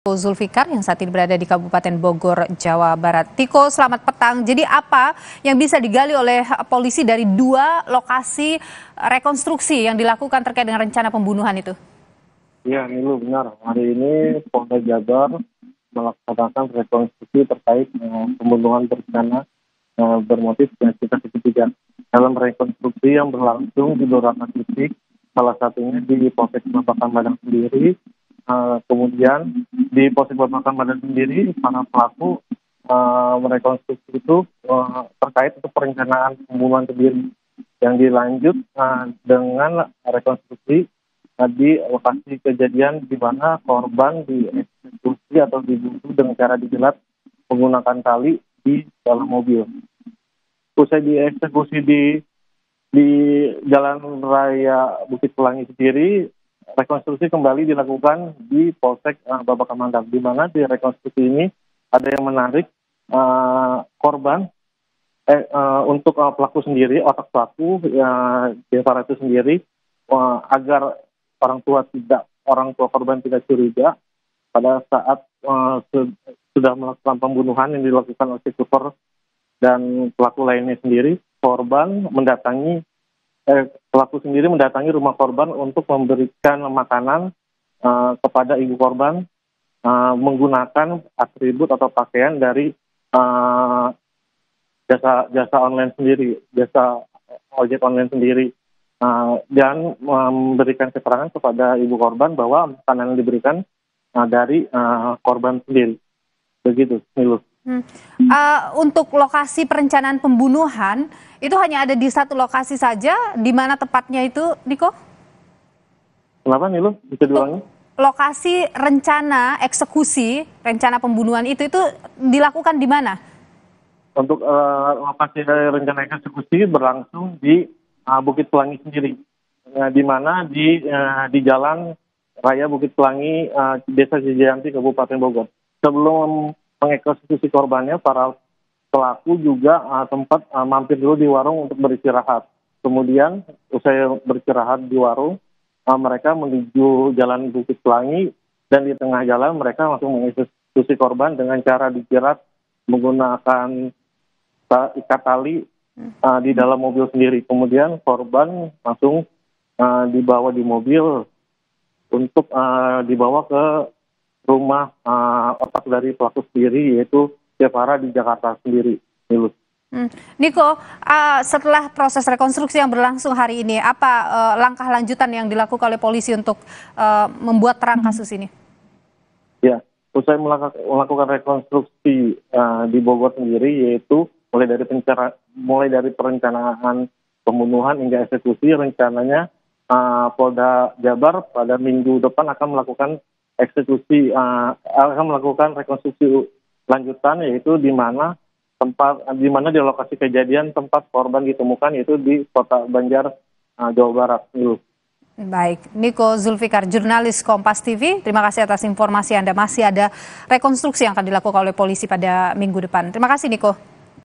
Zulfikar yang saat ini berada di Kabupaten Bogor, Jawa Barat. Tiko, selamat petang. Jadi apa yang bisa digali oleh polisi dari dua lokasi rekonstruksi yang dilakukan terkait dengan rencana pembunuhan itu? Ya, Nilu, benar. Hari ini Polda Jabar melaksanakan rekonstruksi terkait pembunuhan berencana bermotif identitas segitiga. Dalam rekonstruksi yang berlangsung di beberapa titik, salah satunya di Polsek Babakan Madang sendiri. Kemudian di Polsek Babakan Madang sendiri, para pelaku merekonstruksi itu terkait untuk perencanaan pembunuhan sendiri yang dilanjut dengan rekonstruksi di lokasi kejadian di mana korban dieksekusi atau dibunuh dengan cara dijerat menggunakan tali di dalam mobil. Usai dieksekusi di Jalan Raya Bukit Pelangi sendiri, rekonstruksi kembali dilakukan di Polsek Babakan Madang, di mana di rekonstruksi ini ada yang menarik korban untuk pelaku sendiri, otak pelaku Devara itu sendiri, agar orang tua korban tidak curiga pada saat sudah melakukan pembunuhan yang dilakukan oleh eksekutor dan pelaku lainnya sendiri. Pelaku sendiri mendatangi rumah korban untuk memberikan makanan kepada ibu korban menggunakan atribut atau pakaian dari jasa online sendiri, jasa ojek online sendiri, dan memberikan keterangan kepada ibu korban bahwa makanan yang diberikan dari korban sendiri. Begitu, Nilu. Untuk lokasi perencanaan pembunuhan itu hanya ada di satu lokasi saja, di mana tepatnya itu, Niko? Kenapa, Nilu? Bisa diulangi? Lokasi rencana eksekusi, rencana pembunuhan itu dilakukan di mana? Untuk lokasi rencana eksekusi berlangsung di Bukit Pelangi sendiri, di mana di Jalan Raya Bukit Pelangi, Desa Cijanti, Kabupaten Bogor. Sebelum mengeksekusi korbannya, para pelaku juga sempat mampir dulu di warung untuk beristirahat. Kemudian usai beristirahat di warung, mereka menuju Jalan Bukit Pelangi, dan di tengah jalan mereka langsung mengeksekusi korban dengan cara dijerat menggunakan ikat tali di dalam mobil sendiri. Kemudian korban langsung dibawa di mobil untuk dibawa ke rumah otak dari pelaku sendiri, yaitu Devara di Jakarta sendiri. Niko, setelah proses rekonstruksi yang berlangsung hari ini, apa langkah lanjutan yang dilakukan oleh polisi untuk membuat terang kasus ini? Ya, usai melakukan rekonstruksi di Bogor sendiri, yaitu mulai dari perencanaan pembunuhan hingga eksekusi, rencananya Polda Jabar pada minggu depan akan melakukan rekonstruksi lanjutan, yaitu di mana di lokasi kejadian tempat korban ditemukan, yaitu di Kota Banjar, Jawa Barat. Baik, Niko Zulfikar, jurnalis Kompas TV, terima kasih atas informasi Anda. Masih ada rekonstruksi yang akan dilakukan oleh polisi pada minggu depan. Terima kasih, Niko.